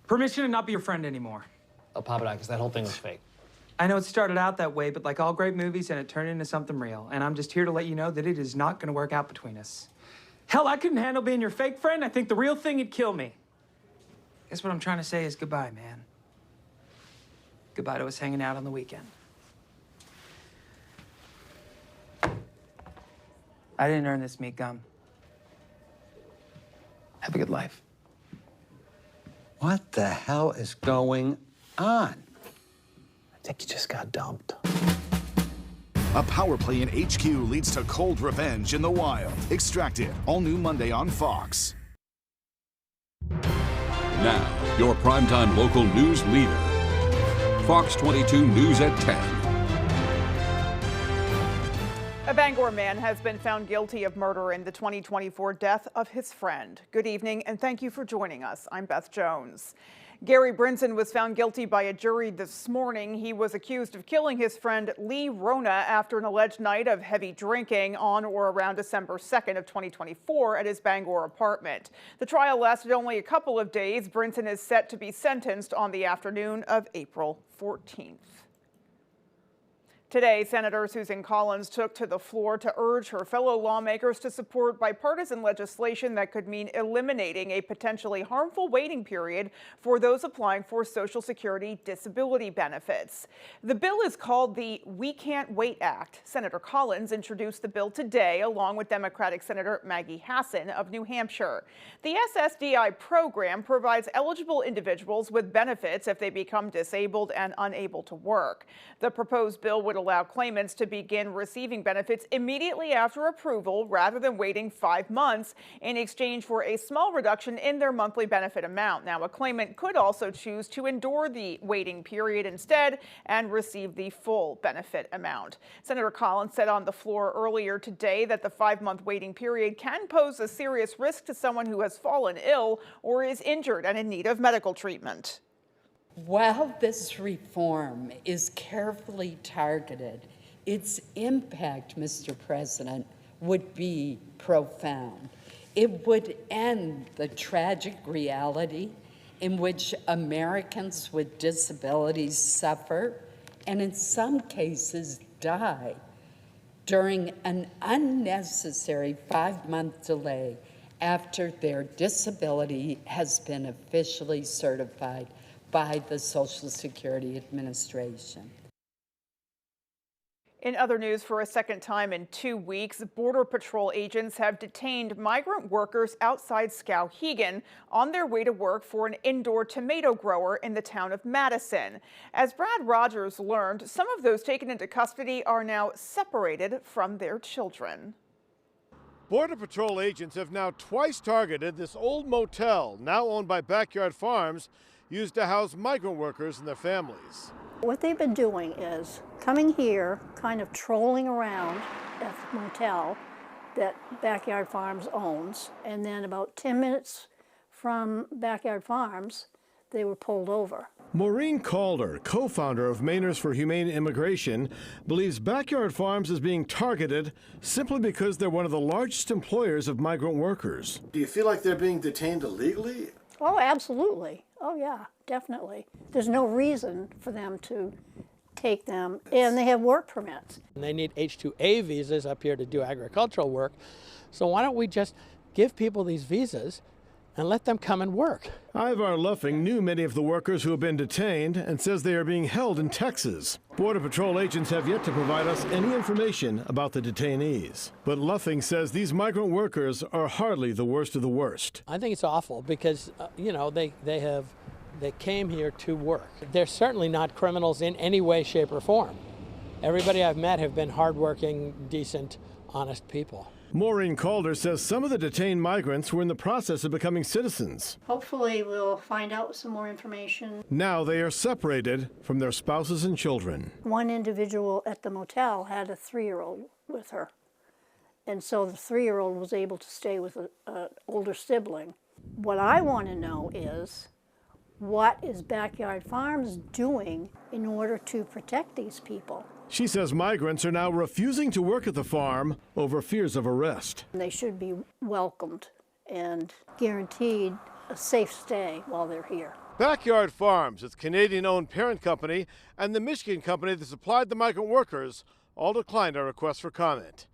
Permission to not be your friend anymore. Oh, Papadakis, that whole thing was fake. I know it started out that way, but like all great movies, and it turned into something real. And I'm just here to let you know that it is not going to work out between us. Hell, I couldn't handle being your fake friend. I think the real thing would kill me. Guess what I'm trying to say is goodbye, man. Goodbye to us hanging out on the weekend. I didn't earn this meat gum. Have a good life. What the hell is going on? I think you just got dumped. A power play in HQ leads to cold revenge in the wild. Extracted, all new Monday on Fox. Now, your primetime local news leader. Fox 22 News at 10. A Bangor man has been found guilty of murder in the 2024 death of his friend. Good evening, and thank you for joining us. I'm Beth Jones. Gary Brinson was found guilty by a jury this morning. He was accused of killing his friend Lee Rona after an alleged night of heavy drinking on or around December 2nd of 2024 at his Bangor apartment. The trial lasted only a couple of days. Brinson is set to be sentenced on the afternoon of April 14th. Today, Senator Susan Collins took to the floor to urge her fellow lawmakers to support bipartisan legislation that could mean eliminating a potentially harmful waiting period for those applying for Social Security disability benefits. The bill is called the We Can't Wait Act. Senator Collins introduced the bill today along with Democratic Senator Maggie Hassan of New Hampshire. The SSDI program provides eligible individuals with benefits if they become disabled and unable to work. The proposed bill would allow claimants to begin receiving benefits immediately after approval rather than waiting 5 months in exchange for a small reduction in their monthly benefit amount. Now, a claimant could also choose to endure the waiting period instead and receive the full benefit amount. Senator Collins said on the floor earlier today that the 5-month waiting period can pose a serious risk to someone who has fallen ill or is injured and in need of medical treatment. While this reform is carefully targeted, its impact, Mr. President, would be profound. It would end the tragic reality in which Americans with disabilities suffer and in some cases die during an unnecessary 5-month delay after their disability has been officially certified by the Social Security Administration. In other news, for a second time in 2 weeks, Border Patrol agents have detained migrant workers outside Skowhegan on their way to work for an indoor tomato grower in the town of Madison. As Brad Rogers learned, some of those taken into custody are now separated from their children. Border Patrol agents have now twice targeted this old motel, now owned by Backyard Farms, used to house migrant workers and their families. What they've been doing is coming here, kind of trolling around at the motel that Backyard Farms owns, and then about 10 minutes from Backyard Farms, they were pulled over. Maureen Calder, co-founder of Mainers for Humane Immigration, believes Backyard Farms is being targeted simply because they're one of the largest employers of migrant workers. Do you feel like they're being detained illegally? Oh, absolutely. Oh, yeah, definitely. There's no reason for them to take them, and they have work permits. And they need H-2A visas up here to do agricultural work. So why don't we just give people these visas and let them come and work? Ivar Luffing knew many of the workers who have been detained and says they are being held in Texas. Border Patrol agents have yet to provide us any information about the detainees. But Luffing says these migrant workers are hardly the worst of the worst. I think it's awful because, they came here to work. They're certainly not criminals in any way, shape, or form. Everybody I've met have been hardworking, decent, honest people. Maureen Calder says some of the detained migrants were in the process of becoming citizens. Hopefully we'll find out some more information. Now they are separated from their spouses and children. One individual at the motel had a 3-year-old with her. And so the 3-year-old was able to stay with an older sibling. What I want to know is, what is Backyard Farms doing in order to protect these people? She says migrants are now refusing to work at the farm over fears of arrest. They should be welcomed and guaranteed a safe stay while they're here. Backyard Farms, its Canadian-owned parent company, and the Michigan company that supplied the migrant workers all declined our request for comment.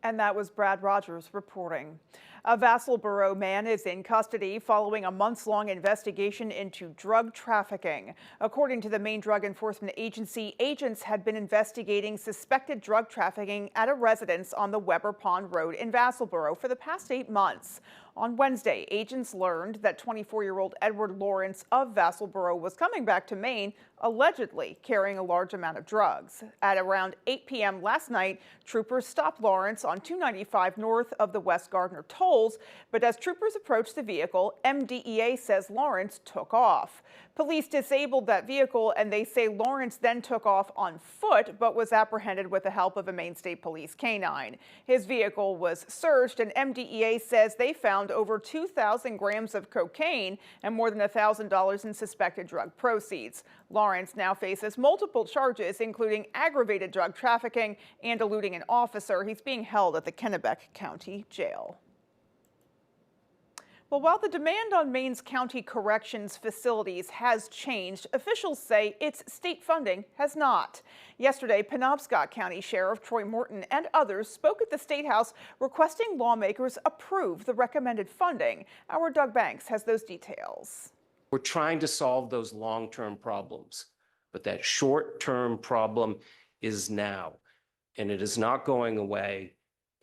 And that was Brad Rogers reporting. A Vassalboro man is in custody following a months-long investigation into drug trafficking. According to the Maine Drug Enforcement Agency, agents had been investigating suspected drug trafficking at a residence on the Weber Pond Road in Vassalboro for the past 8 months. On Wednesday, agents learned that 24-year-old Edward Lawrence of Vassalboro was coming back to Maine, allegedly carrying a large amount of drugs. At around 8 p.m. last night, troopers stopped Lawrence on 295 north of the West Gardner tolls, but as troopers approached the vehicle, MDEA says Lawrence took off. Police disabled that vehicle, and they say Lawrence then took off on foot, but was apprehended with the help of a Maine State Police canine. His vehicle was searched, and MDEA says they found over 2,000 grams of cocaine and more than $1,000 in suspected drug proceeds. Lawrence now faces multiple charges, including aggravated drug trafficking and eluding an officer. He's being held at the Kennebec County Jail. Well, while the demand on Maine's county corrections facilities has changed, officials say its state funding has not. Yesterday, Penobscot County Sheriff Troy Morton and others spoke at the State House requesting lawmakers approve the recommended funding. Our Doug Banks has those details. We're trying to solve those long-term problems, but that short-term problem is now, and it is not going away.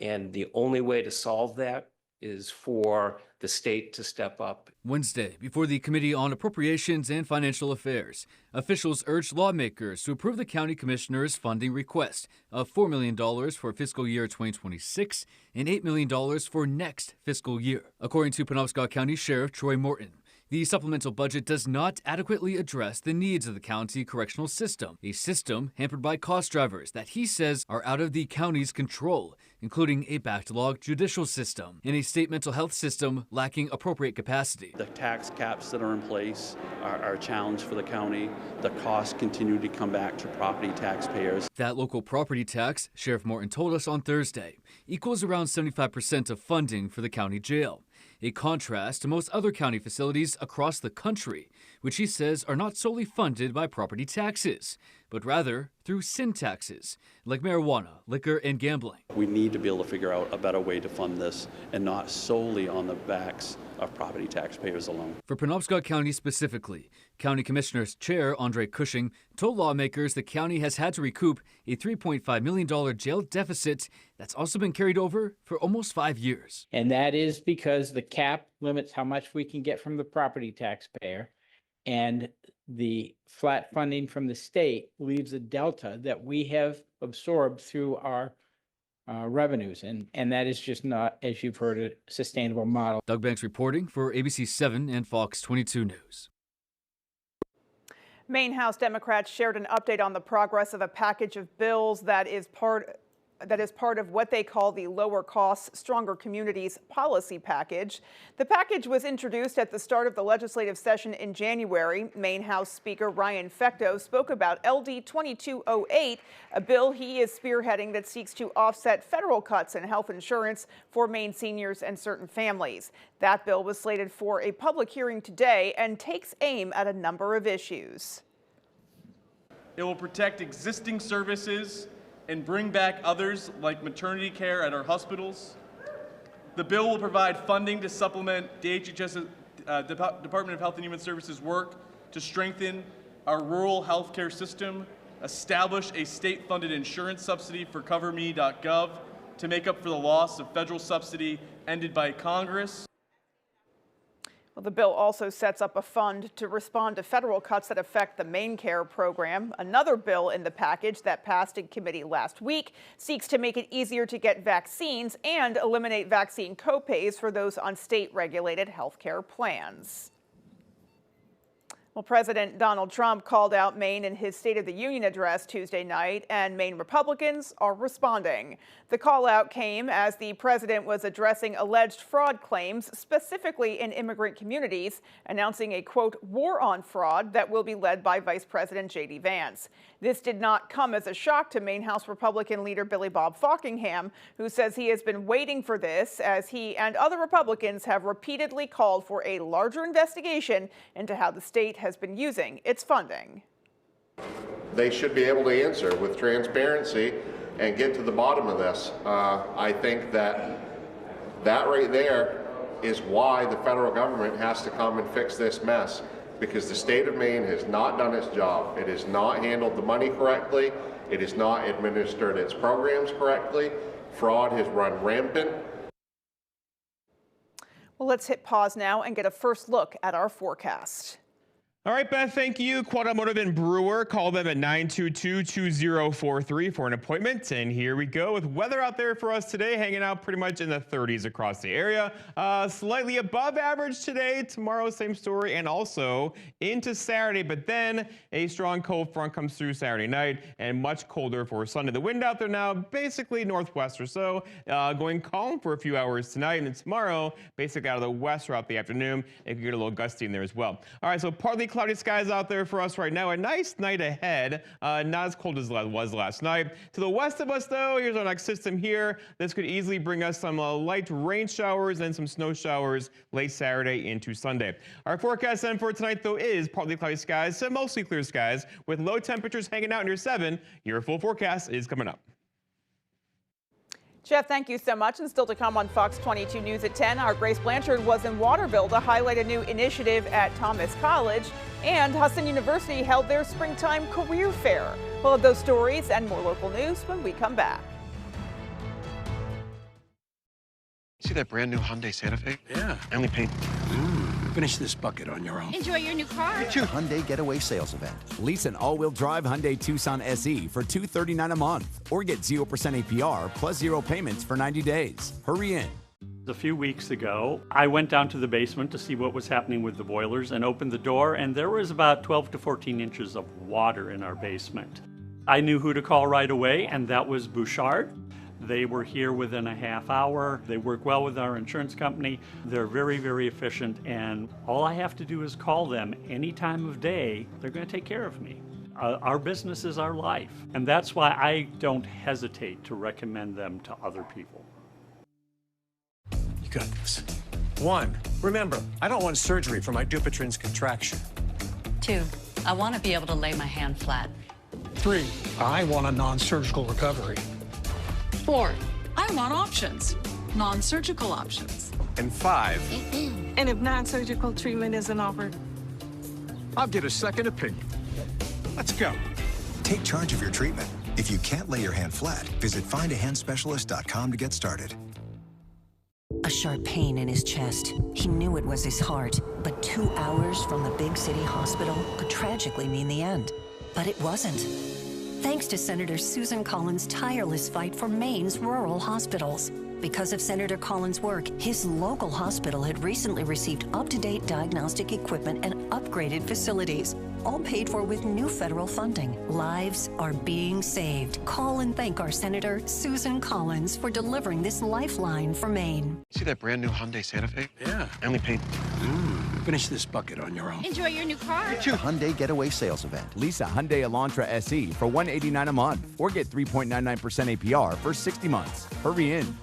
And the only way to solve that is for the state to step up. Wednesday, before the Committee on Appropriations and Financial Affairs, officials urged lawmakers to approve the county commissioner's funding request of $4 million for fiscal year 2026 and $8 million for next fiscal year. According to Penobscot County Sheriff Troy Morton, the supplemental budget does not adequately address the needs of the county correctional system, a system hampered by cost drivers that he says are out of the county's control, including a backlogged judicial system and a state mental health system lacking appropriate capacity. The tax caps that are in place are a challenge for the county. The costs continue to come back to property taxpayers. That local property tax, Sheriff Morton told us on Thursday, equals around 75% of funding for the county jail. A contrast to most other county facilities across the country, which he says are not solely funded by property taxes, but rather through sin taxes, like marijuana, liquor, and gambling. We need to be able to figure out a better way to fund this and not solely on the backs of property taxpayers alone. For Penobscot County specifically, County Commissioner's Chair Andre Cushing told lawmakers the county has had to recoup a $3.5 million jail deficit that's also been carried over for almost 5 years. And that is because the cap limits how much we can get from the property taxpayer, and the flat funding from the state leaves a delta that we have absorbed through our revenues. And that is just not, as you've heard, a sustainable model. Doug Banks reporting for ABC 7 and Fox 22 News. Maine House Democrats shared an update on the progress of a package of bills that is part of what they call the Lower Costs, Stronger Communities policy package. The package was introduced at the start of the legislative session in January. Maine House Speaker Ryan Fecteau spoke about LD 2208, a bill he is spearheading that seeks to offset federal cuts in health insurance for Maine seniors and certain families. That bill was slated for a public hearing today and takes aim at a number of issues. It will protect existing services and bring back others like maternity care at our hospitals. The bill will provide funding to supplement DHHS Department of Health and Human Services work to strengthen our rural healthcare system, establish a state-funded insurance subsidy for CoverMe.gov to make up for the loss of federal subsidy ended by Congress. Well, the bill also sets up a fund to respond to federal cuts that affect the Maine Care program. Another bill in the package that passed in committee last week seeks to make it easier to get vaccines and eliminate vaccine copays for those on state-regulated health care plans. Well, President Donald Trump called out Maine in his State of the Union address Tuesday night, and Maine Republicans are responding. The call out came as the president was addressing alleged fraud claims, specifically in immigrant communities, announcing a, quote, war on fraud that will be led by Vice President J.D. Vance. This did not come as a shock to Maine House Republican leader Billy Bob Falkingham, who says he has been waiting for this as he and other Republicans have repeatedly called for a larger investigation into how the state has been using its funding. They should be able to answer with transparency and get to the bottom of this. I think that right there is why the federal government has to come and fix this mess, because the state of Maine has not done its job. It has not handled the money correctly. It has not administered its programs correctly. Fraud has run rampant. Well, let's hit pause now and get a first look at our forecast. All right, Beth, thank you. Quad Automotive and Brewer, call them at 922-2043 for an appointment. And here we go with weather out there for us today, hanging out pretty much in the 30s across the area. Slightly above average today, tomorrow, same story, and also into Saturday. But then a strong cold front comes through Saturday night and much colder for Sunday. The wind out there now, basically northwest or so, going calm for a few hours tonight. And then tomorrow, basically out of the west throughout the afternoon, it could get a little gusty in there as well. All right, so partly cloudy skies out there for us right now. A nice night ahead. Not as cold as it was last night. To the west of us, though, here's our next system here. This could easily bring us some light rain showers and some snow showers late Saturday into Sunday. Our forecast then for tonight, though, is partly cloudy skies to mostly clear skies with low temperatures hanging out near 7. Your full forecast is coming up. Jeff, thank you so much. And still to come on Fox 22 News at 10, our Grace Blanchard was in Waterville to highlight a new initiative at Thomas College, and Hudson University held their springtime career fair. We'll have those stories and more local news when we come back. See that brand new Hyundai Santa Fe? Yeah. I only paid. Finish this bucket on your own. Enjoy your new car. It's your Hyundai Getaway Sales Event. Lease an all-wheel drive Hyundai Tucson SE for $239 a month, or get 0% APR plus 0 payments for 90 days. Hurry in. A few weeks ago, I went down to the basement to see what was happening with the boilers and opened the door, and there was about 12 to 14 inches of water in our basement. I knew who to call right away, and that was Bouchard. They were here within a half hour. They work well with our insurance company. They're very, very efficient, and all I have to do is call them any time of day. They're going to take care of me. Our business is our life, and that's why I don't hesitate to recommend them to other people. You got this. 1, remember, I don't want surgery for my Dupuytren's contraction. 2, I want to be able to lay my hand flat. 3, I want a non-surgical recovery. 4, I want options, non-surgical options. And 5, And if non-surgical treatment isn't offered, I'll get a second opinion. Let's go. Take charge of your treatment. If you can't lay your hand flat, visit findahandspecialist.com to get started. A sharp pain in his chest. He knew it was his heart, but 2 hours from the big city hospital could tragically mean the end. But it wasn't. Thanks to Senator Susan Collins' tireless fight for Maine's rural hospitals. Because of Senator Collins' work, his local hospital had recently received up-to-date diagnostic equipment and upgraded facilities, all paid for with new federal funding. Lives are being saved. Call and thank our Senator Susan Collins for delivering this lifeline for Maine. See that brand new Hyundai Santa Fe? Yeah. I only paid. Finish this bucket on your own. enjoy your new car. It's your Hyundai Getaway Sales Event. Lease a Hyundai Elantra SE for $189 a month, or get 3.99% APR for 60 months. Hurry in.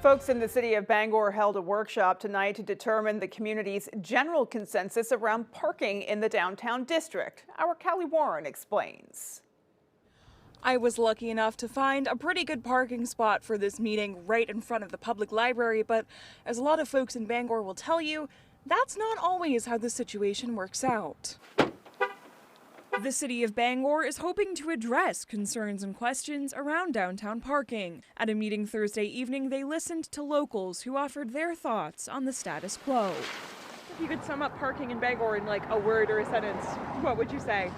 Folks in the city of Bangor held a workshop tonight to determine the community's general consensus around parking in the downtown district. Our Callie Warren explains. I was lucky enough to find a pretty good parking spot for this meeting right in front of the public library, but as a lot of folks in Bangor will tell you, that's not always how the situation works out. The city of Bangor is hoping to address concerns and questions around downtown parking. At a meeting Thursday evening, they listened to locals who offered their thoughts on the status quo. If you could sum up parking in Bangor in like a word or a sentence, what would you say?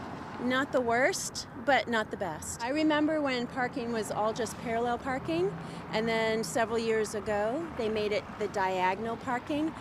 Not the worst, but not the best. I remember when parking was all just parallel parking, and then several years ago, they made it the diagonal parking,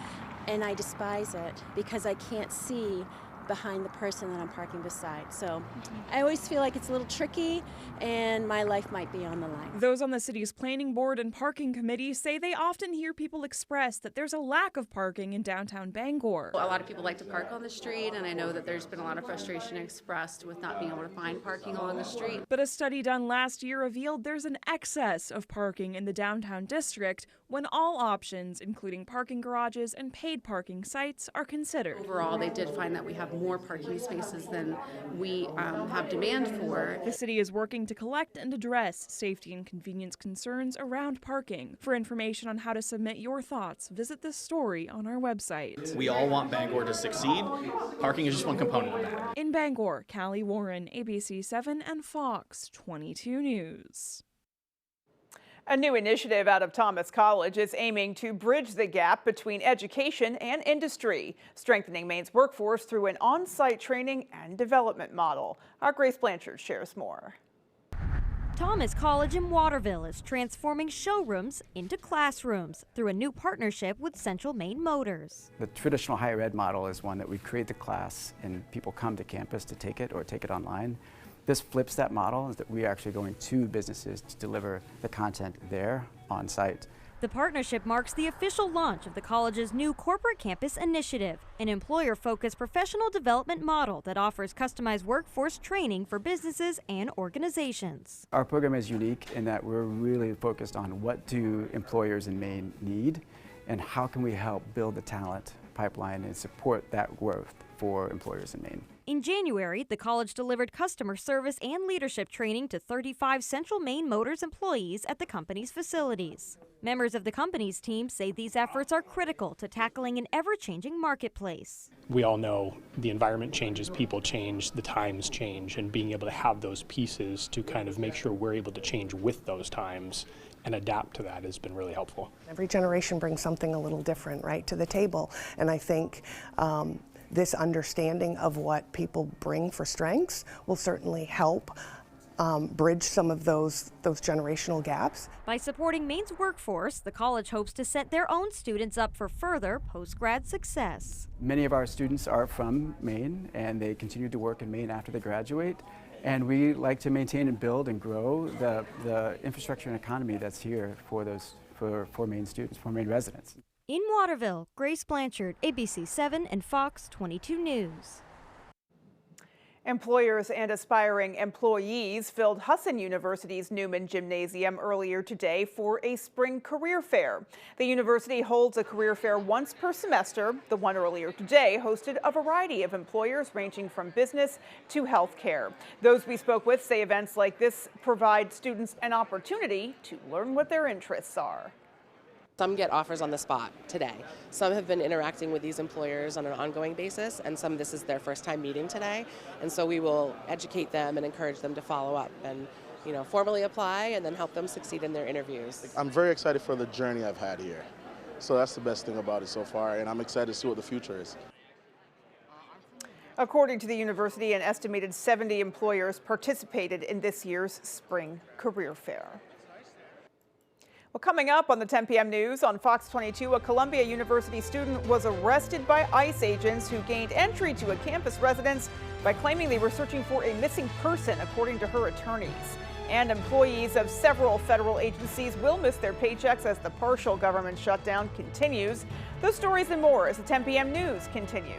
and I despise it because I can't see behind the person that I'm parking beside. So I always feel like it's a little tricky and my life might be on the line. Those on the city's planning board and parking committee say they often hear people express that there's a lack of parking in downtown Bangor. A lot of people like to park on the street, and I know that there's been a lot of frustration expressed with not being able to find parking along the street. But a study done last year revealed there's an excess of parking in the downtown district when all options, including parking garages and paid parking sites, are considered. Overall, they did find that we have more parking spaces than we have demand for. The city is working to collect and address safety and convenience concerns around parking. For information on how to submit your thoughts, visit this story on our website. We all want Bangor to succeed. Parking is just one component of that. In Bangor, Callie Warren, ABC 7 and Fox 22 News. A new initiative out of Thomas College is aiming to bridge the gap between education and industry, strengthening Maine's workforce through an on-site training and development model. Our Grace Blanchard shares more. Thomas College in Waterville is transforming showrooms into classrooms through a new partnership with Central Maine Motors. The traditional higher ed model is one that we create the class and people come to campus to take it or take it online. This flips that model, is that we are actually going to businesses to deliver the content there on site. The partnership marks the official launch of the college's new Corporate Campus Initiative, an employer-focused professional development model that offers customized workforce training for businesses and organizations. Our program is unique in that we're really focused on what do employers in Maine need and how can we help build the talent pipeline and support that growth for employers in Maine. In January, the college delivered customer service and leadership training to 35 Central Maine Motors employees at the company's facilities. Members of the company's team say these efforts are critical to tackling an ever-changing marketplace. We all know the environment changes, people change, the times change, and being able to have those pieces to kind of make sure we're able to change with those times and adapt to that has been really helpful. Every generation brings something a little different, right, to the table, and I think this understanding of what people bring for strengths will certainly help bridge some of those generational gaps. By supporting Maine's workforce, the college hopes to set their own students up for further post-grad success. Many of our students are from Maine and they continue to work in Maine after they graduate. And we like to maintain and build and grow the infrastructure and economy that's here for Maine students, for Maine residents. In Waterville, Grace Blanchard, ABC 7 and Fox 22 News. Employers and aspiring employees filled Husson University's Newman Gymnasium earlier today for a spring career fair. The university holds a career fair once per semester. The one earlier today hosted a variety of employers ranging from business to healthcare. Those we spoke with say events like this provide students an opportunity to learn what their interests are. Some get offers on the spot today. Some have been interacting with these employers on an ongoing basis, and some this is their first time meeting today. And so we will educate them and encourage them to follow up and, formally apply and then help them succeed in their interviews. I'm very excited for the journey I've had here. So that's the best thing about it so far, and I'm excited to see what the future is. According to the university, an estimated 70 employers participated in this year's spring career fair. Well, coming up on the 10 p.m. news on Fox 22, a Columbia University student was arrested by ICE agents who gained entry to a campus residence by claiming they were searching for a missing person, according to her attorneys. And employees of several federal agencies will miss their paychecks as the partial government shutdown continues. Those stories and more as the 10 p.m. news continues.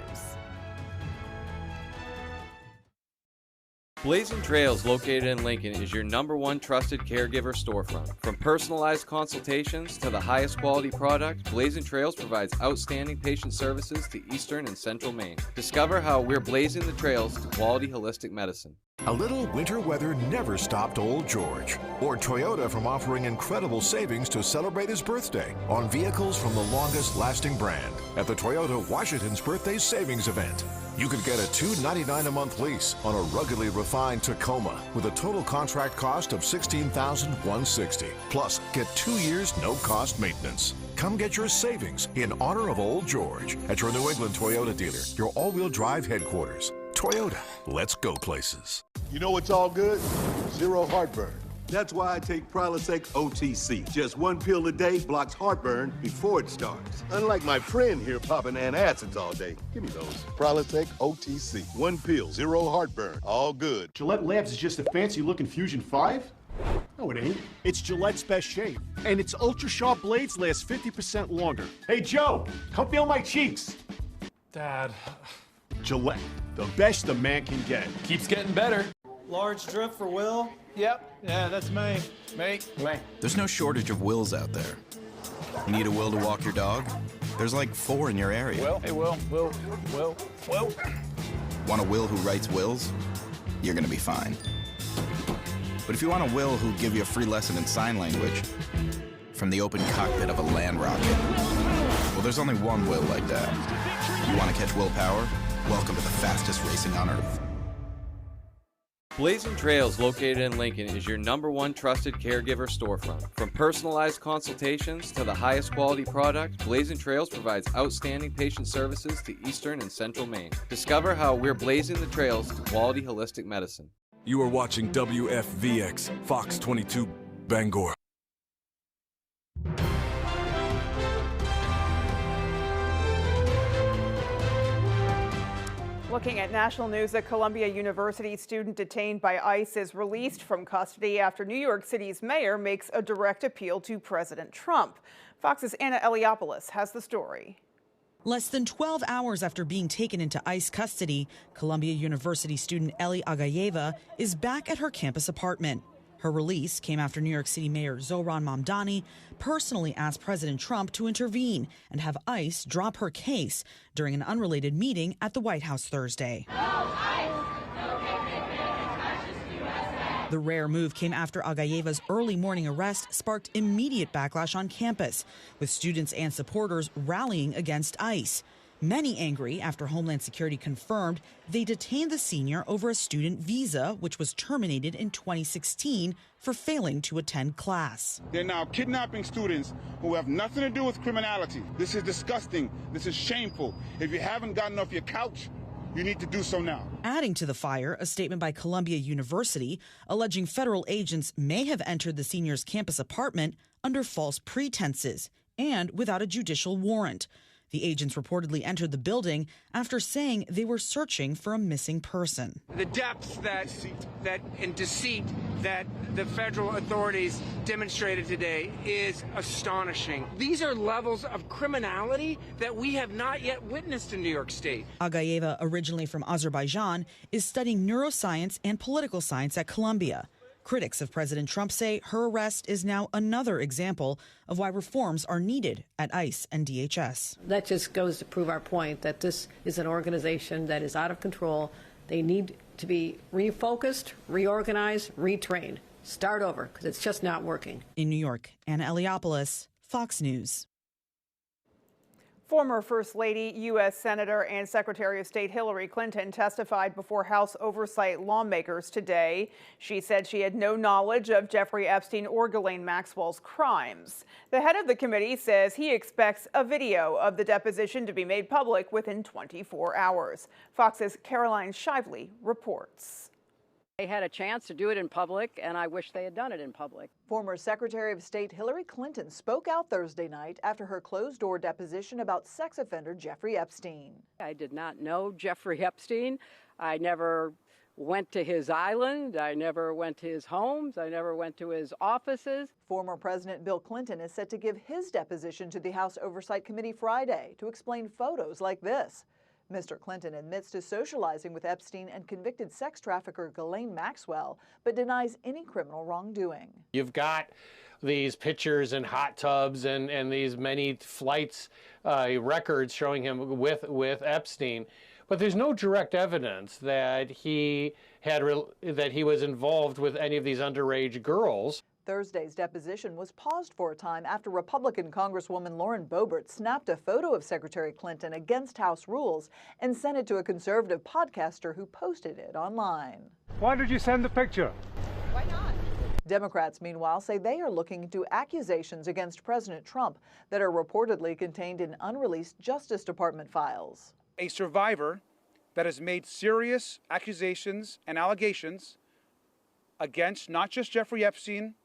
Blazing Trails, located in Lincoln, is your #1 trusted caregiver storefront. From personalized consultations to the highest quality product, Blazing Trails provides outstanding patient services to Eastern and Central Maine. Discover how we're blazing the trails to quality holistic medicine. A little winter weather never stopped Old George, or Toyota from offering incredible savings to celebrate his birthday on vehicles from the longest-lasting brand at the Toyota Washington's Birthday Savings Event. You could get a $299 a month lease on a ruggedly refined Tacoma with a total contract cost of $16,160. Plus, get 2 years no-cost maintenance. Come get your savings in honor of Old George at your New England Toyota dealer, your all-wheel drive headquarters. Toyota, let's go places. You know what's all good? Zero heartburn. That's why I take Prilosec OTC. Just one pill a day blocks heartburn before it starts. Unlike my friend here popping antacids all day. Give me those. Prilosec OTC. One pill, zero heartburn. All good. Gillette Labs is just a fancy-looking Fusion 5? No, it ain't. It's Gillette's best shave. And its ultra-sharp blades last 50% longer. Hey, Joe, come feel my cheeks. Dad. Gillette, the best a man can get. Keeps getting better. Large drip for Will? Yep. Yeah, that's me. Me. There's no shortage of Wills out there. Need a Will to walk your dog? There's like 4 in your area. Will. Hey, Will. Want a Will who writes wills? You're gonna be fine. But if you want a Will who'll give you a free lesson in sign language from the open cockpit of a land rocket, well, there's only one Will like that. You want to catch willpower? Welcome to the fastest racing on Earth. Blazing Trails, located in Lincoln, is your #1 trusted caregiver storefront. From personalized consultations to the highest quality product, Blazing Trails provides outstanding patient services to Eastern and Central Maine. Discover how we're blazing the trails to quality holistic medicine. You are watching WFVX, Fox 22, Bangor. Looking at national news, a Columbia University student detained by ICE is released from custody after New York City's mayor makes a direct appeal to President Trump. Fox's Anna Eliopoulos has the story. Less than 12 hours after being taken into ICE custody, Columbia University student Eli Agayeva is back at her campus apartment. Her release came after New York City Mayor Zohran Mamdani personally asked President Trump to intervene and have ICE drop her case during an unrelated meeting at the White House Thursday. The rare move came after Agayeva's early morning arrest sparked immediate backlash on campus, with students and supporters rallying against ICE. Many angry after Homeland Security confirmed they detained the senior over a student visa, which was terminated in 2016 for failing to attend class. They're now kidnapping students who have nothing to do with criminality. This is disgusting. This is shameful. If you haven't gotten off your couch, you need to do so now. Adding to the fire, a statement by Columbia University alleging federal agents may have entered the senior's campus apartment under false pretenses and without a judicial warrant. The agents reportedly entered the building after saying they were searching for a missing person. The depths that in deceit that the federal authorities demonstrated today is astonishing. These are levels of criminality that we have not yet witnessed in New York State. Agayeva, originally from Azerbaijan, is studying neuroscience and political science at Columbia. Critics of President Trump say her arrest is now another example of why reforms are needed at ICE and DHS. That just goes to prove our point that this is an organization that is out of control. They need to be refocused, reorganized, retrained, start over, because it's just not working. In New York, Anna Eliopoulos, Fox News. Former First Lady, U.S. Senator, and Secretary of State Hillary Clinton testified before House Oversight lawmakers today. She said she had no knowledge of Jeffrey Epstein or Ghislaine Maxwell's crimes. The head of the committee says he expects a video of the deposition to be made public within 24 hours. Fox's Caroline Shively reports. They had a chance to do it in public, and I wish they had done it in public. Former Secretary of State Hillary Clinton spoke out Thursday night after her closed-door deposition about sex offender Jeffrey Epstein. I did not know Jeffrey Epstein. I never went to his island. I never went to his homes. I never went to his offices. Former President Bill Clinton is set to give his deposition to the House Oversight Committee Friday to explain photos like this. Mr. Clinton admits to socializing with Epstein and convicted sex trafficker Ghislaine Maxwell, but denies any criminal wrongdoing. You've got these pictures and hot tubs and these many flights, records showing him with Epstein, but there's no direct evidence that he was involved with any of these underage girls. Thursday's deposition was paused for a time after Republican Congresswoman Lauren Boebert snapped a photo of Secretary Clinton against House rules and sent it to a conservative podcaster who posted it online. Why did you send the picture? Why not? Democrats, meanwhile, say they are looking into accusations against President Trump that are reportedly contained in unreleased Justice Department files. A survivor that has made serious accusations and allegations against not just Jeffrey Epstein,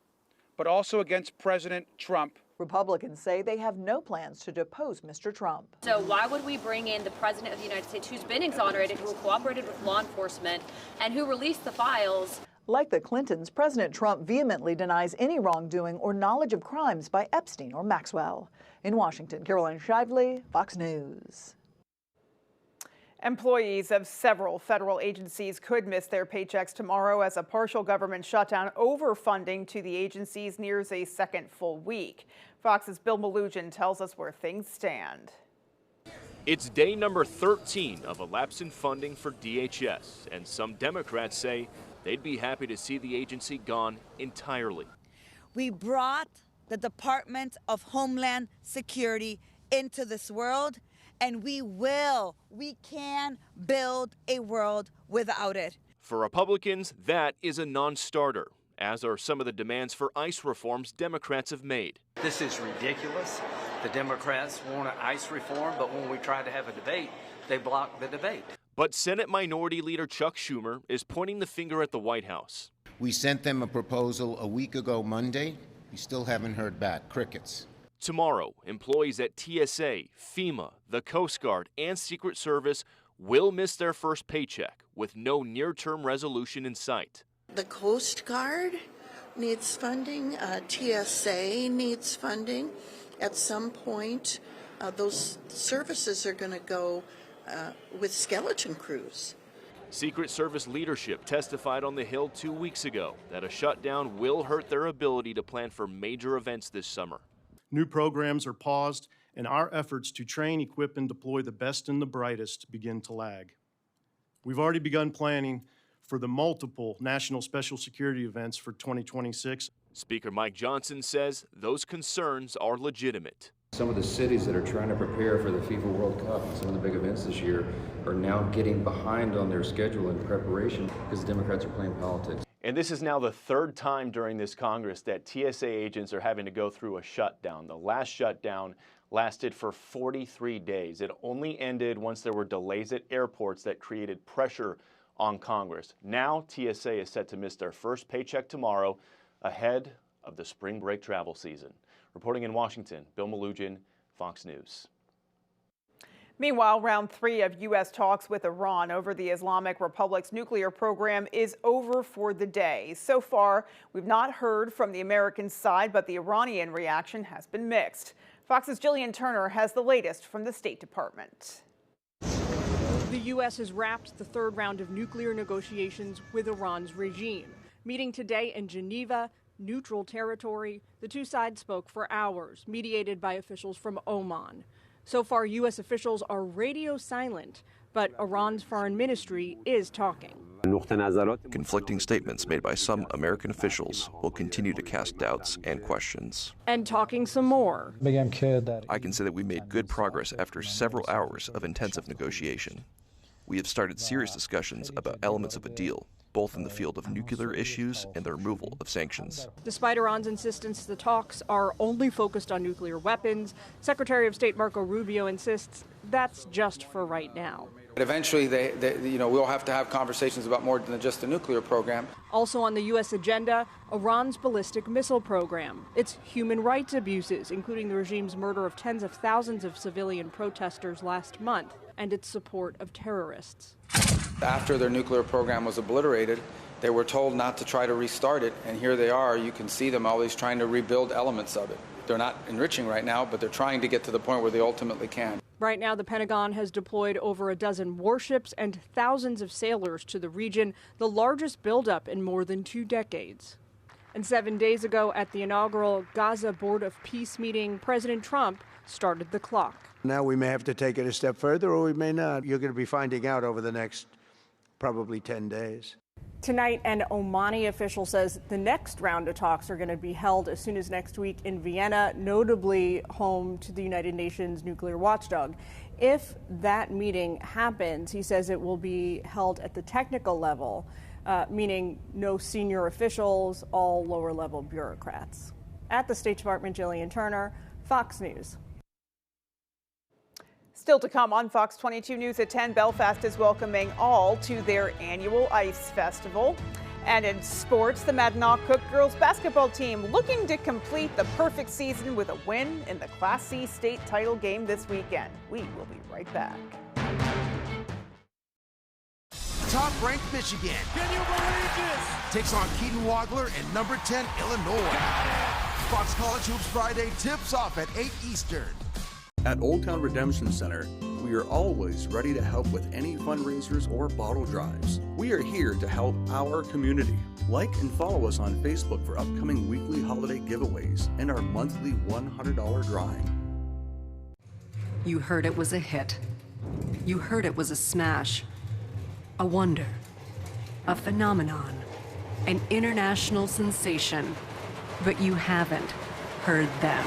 but also against President Trump. Republicans say they have no plans to depose Mr. Trump. So why would we bring in the President of the United States, who's been exonerated, who cooperated with law enforcement, and who released the files? Like the Clintons, President Trump vehemently denies any wrongdoing or knowledge of crimes by Epstein or Maxwell. In Washington, Caroline Shively, Fox News. Employees of several federal agencies could miss their paychecks tomorrow as a partial government shutdown over funding to the agencies nears a second full week. Fox's Bill Malugin tells us where things stand. It's day number 13 of a lapse in funding for DHS, and some Democrats say they'd be happy to see the agency gone entirely. We brought the Department of Homeland Security into this world, and we can build a world without it. For Republicans, that is a non-starter, as are some of the demands for ICE reforms Democrats have made. This is ridiculous. The Democrats want an ICE reform, but when we try to have a debate, they block the debate. But Senate Minority Leader Chuck Schumer is pointing the finger at the White House. We sent them a proposal a week ago Monday. We still haven't heard back. Crickets. Tomorrow, employees at TSA, FEMA, the Coast Guard, and Secret Service will miss their first paycheck with no near-term resolution in sight. The Coast Guard needs funding. TSA needs funding. At some point, those services are going to go with skeleton crews. Secret Service leadership testified on the Hill 2 weeks ago that a shutdown will hurt their ability to plan for major events this summer. New programs are paused, and our efforts to train, equip, and deploy the best and the brightest begin to lag. We've already begun planning for the multiple national special security events for 2026. Speaker Mike Johnson says those concerns are legitimate. Some of the cities that are trying to prepare for the FIFA World Cup and some of the big events this year are now getting behind on their schedule and preparation because the Democrats are playing politics. And this is now the third time during this Congress that TSA agents are having to go through a shutdown. The last shutdown lasted for 43 days. It only ended once there were delays at airports that created pressure on Congress. Now TSA is set to miss their first paycheck tomorrow ahead of the spring break travel season. Reporting in Washington, Bill Malugin, Fox News. Meanwhile, round 3 of U.S. talks with Iran over the Islamic Republic's nuclear program is over for the day. So far, we've not heard from the American side, but the Iranian reaction has been mixed. Fox's Jillian Turner has the latest from the State Department. The U.S. has wrapped the third round of nuclear negotiations with Iran's regime. Meeting today in Geneva, neutral territory, the two sides spoke for hours, mediated by officials from Oman. So far, U.S. officials are radio silent, but Iran's foreign ministry is talking. Conflicting statements made by some American officials will continue to cast doubts and questions. And talking some more. I can say that we made good progress after several hours of intensive negotiation. We have started serious discussions about elements of a deal, both in the field of nuclear issues and the removal of sanctions. Despite Iran's insistence the talks are only focused on nuclear weapons, Secretary of State Marco Rubio insists that's just for right now. But eventually, we'll have to have conversations about more than just the nuclear program. Also on the U.S. agenda, Iran's ballistic missile program, its human rights abuses, including the regime's murder of tens of thousands of civilian protesters last month, and its support of terrorists. After their nuclear program was obliterated, they were told not to try to restart it, and here they are. You can see them always trying to rebuild elements of it. They're not enriching right now, but they're trying to get to the point where they ultimately can. Right now, the Pentagon has deployed over a dozen warships and thousands of sailors to the region, the largest buildup in more than 2 decades. And 7 days ago, at the inaugural Gaza Board of Peace meeting, President Trump started the clock. Now we may have to take it a step further, or we may not. You're going to be finding out over the next probably 10 days. Tonight, an Omani official says the next round of talks are going to be held as soon as next week in Vienna, notably home to the United Nations nuclear watchdog. If that meeting happens, he says it will be held at the technical level, meaning no senior officials, all lower-level bureaucrats. At the State Department, Jillian Turner, Fox News. Still to come on Fox 22 News at 10, Belfast is welcoming all to their annual ICE Festival. And in sports, the Mackinac Cook girls basketball team looking to complete the perfect season with a win in the Class C state title game this weekend. We will be right back. Top-ranked Michigan. Can you believe this? Takes on Keaton Wagler and number 10 Illinois. Fox College Hoops Friday tips off at 8 Eastern. At Old Town Redemption Center, we are always ready to help with any fundraisers or bottle drives. We are here to help our community. Like and follow us on Facebook for upcoming weekly holiday giveaways and our monthly $100 drawing. You heard it was a hit. You heard it was a smash. A wonder. A phenomenon. An international sensation. But you haven't heard them.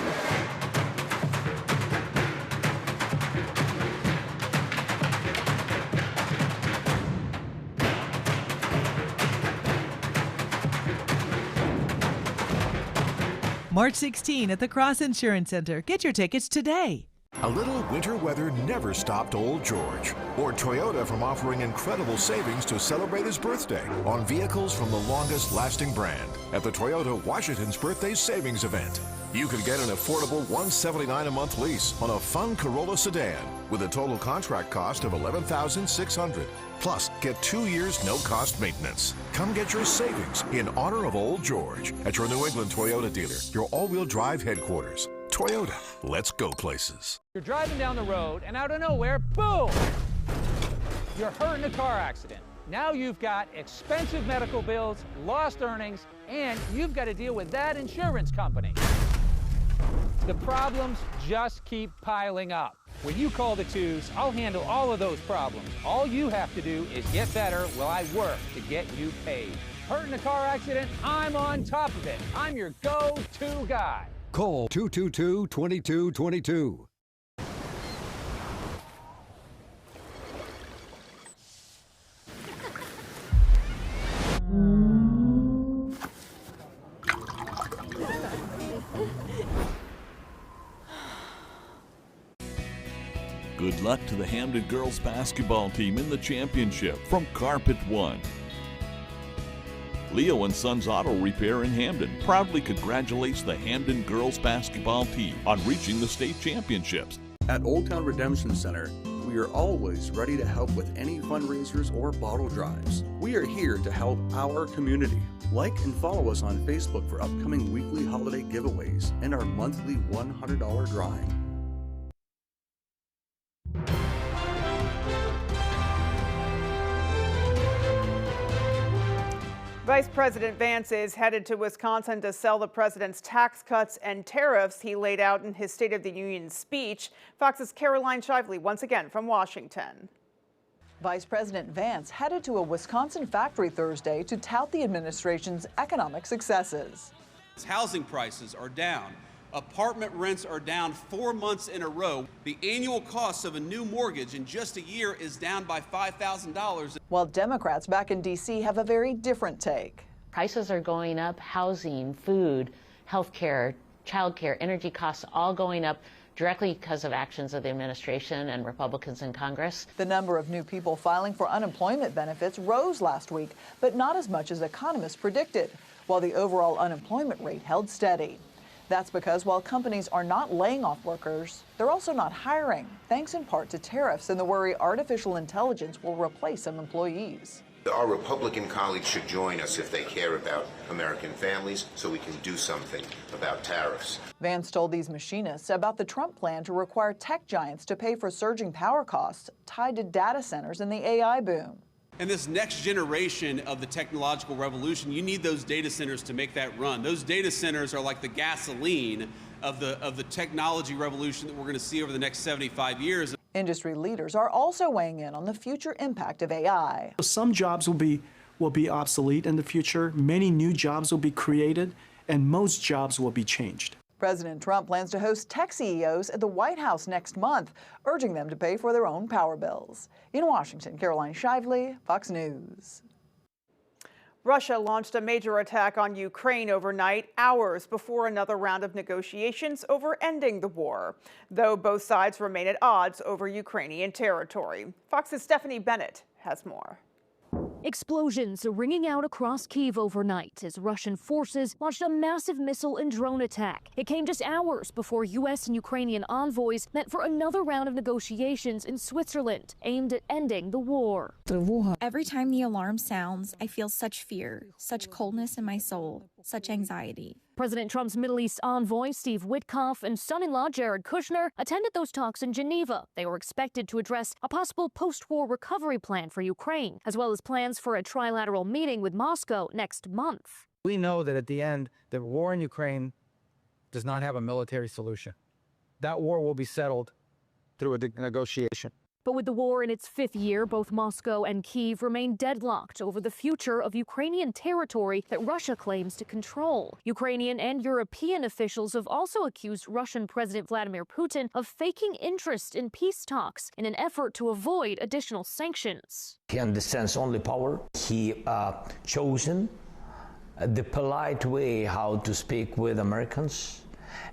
March 16 at the Cross Insurance Center. Get your tickets today. A little winter weather never stopped Old George or Toyota from offering incredible savings to celebrate his birthday on vehicles from the longest-lasting brand at the Toyota Washington's Birthday Savings Event. You could get an affordable $179 a month lease on a fun Corolla sedan with a total contract cost of $11,600. Plus, get 2 years no-cost maintenance. Come get your savings in honor of Old George at your New England Toyota dealer, your all-wheel drive headquarters. Toyota, let's go places. You're driving down the road and out of nowhere, boom! You're hurt in a car accident. Now you've got expensive medical bills, lost earnings, and you've got to deal with that insurance company. The problems just keep piling up. When you call the twos, I'll handle all of those problems. All you have to do is get better while I work to get you paid. Hurt in a car accident? I'm on top of it. I'm your go-to guy. Call 222-2222. Good luck to the Hamden girls basketball team in the championship from Carpet One. Leo and Sons Auto Repair in Hamden proudly congratulates the Hamden girls basketball team on reaching the state championships. At Old Town Redemption Center, we are always ready to help with any fundraisers or bottle drives. We are here to help our community. Like and follow us on Facebook for upcoming weekly holiday giveaways and our monthly $100 drawing. Vice President Vance is headed to Wisconsin to sell the president's tax cuts and tariffs he laid out in his State of the Union speech. Fox's Caroline Shively once again from Washington. Vice President Vance headed to a Wisconsin factory Thursday to tout the administration's economic successes. Housing prices are down. Apartment rents are down 4 months in a row. The annual cost of a new mortgage in just a year is down by $5,000. While Democrats back in D.C. have a very different take. Prices are going up, housing, food, health care, child care, energy costs all going up directly because of actions of the administration and Republicans in Congress. The number of new people filing for unemployment benefits rose last week, but not as much as economists predicted, while the overall unemployment rate held steady. That's because while companies are not laying off workers, they're also not hiring, thanks in part to tariffs and the worry artificial intelligence will replace some employees. Our Republican colleagues should join us if they care about American families so we can do something about tariffs. Vance told these machinists about the Trump plan to require tech giants to pay for surging power costs tied to data centers and the AI boom. In this next generation of the technological revolution, you need those data centers to make that run. Those data centers are like the gasoline of the technology revolution that we're going to see over the next 75 years. Industry leaders are also weighing in on the future impact of AI. Some jobs will be obsolete in the future. Many new jobs will be created, and most jobs will be changed. President Trump plans to host tech CEOs at the White House next month, urging them to pay for their own power bills. In Washington, Caroline Shively, Fox News. Russia launched a major attack on Ukraine overnight, hours before another round of negotiations over ending the war, though both sides remain at odds over Ukrainian territory. Fox's Stephanie Bennett has more. Explosions ringing out across Kyiv overnight as Russian forces launched a massive missile and drone attack. It came just hours before U.S. and Ukrainian envoys met for another round of negotiations in Switzerland aimed at ending the war. Every time the alarm sounds, I feel such fear, such coldness in my soul, such anxiety. President Trump's Middle East envoy, Steve Witkoff, and son-in-law Jared Kushner attended those talks in Geneva. They were expected to address a possible post-war recovery plan for Ukraine, as well as plans for a trilateral meeting with Moscow next month. We know that at the end, the war in Ukraine does not have a military solution. That war will be settled through a negotiation. But with the war in its fifth year, both Moscow and Kyiv remain deadlocked over the future of Ukrainian territory that Russia claims to control. Ukrainian and European officials have also accused Russian President Vladimir Putin of faking interest in peace talks in an effort to avoid additional sanctions. He understands only power. He chosen the polite way how to speak with Americans.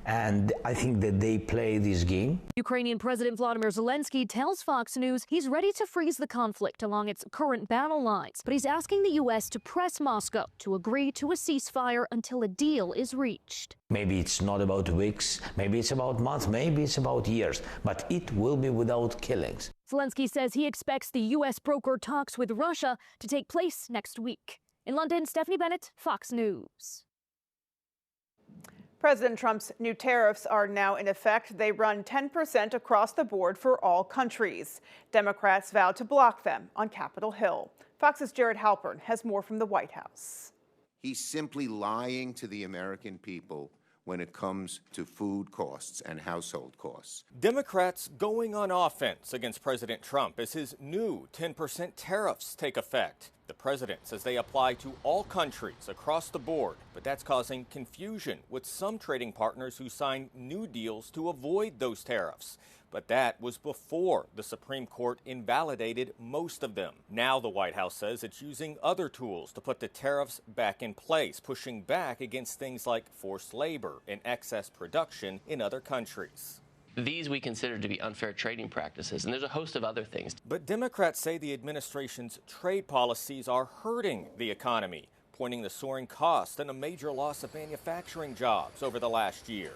And I think that they play this game. Ukrainian President Volodymyr Zelensky tells Fox News he's ready to freeze the conflict along its current battle lines, but he's asking the U.S. to press Moscow to agree to a ceasefire until a deal is reached. Maybe it's not about weeks, maybe it's about months, maybe it's about years, but it will be without killings. Zelensky says he expects the U.S. broker talks with Russia to take place next week. In London, Stephanie Bennett, Fox News. President Trump's new tariffs are now in effect. They run 10% across the board for all countries. Democrats vowed to block them on Capitol Hill. Fox's Jared Halpern has more from the White House. He's simply lying to the American people when it comes to food costs and household costs. Democrats going on offense against President Trump as his new 10% tariffs take effect. The president says they apply to all countries across the board, but that's causing confusion with some trading partners who signed new deals to avoid those tariffs. But that was before the Supreme Court invalidated most of them. Now the White House says it's using other tools to put the tariffs back in place, pushing back against things like forced labor and excess production in other countries. These we consider to be unfair trading practices, and there's a host of other things. But Democrats say the administration's trade policies are hurting the economy, pointing to soaring costs and a major loss of manufacturing jobs over the last year.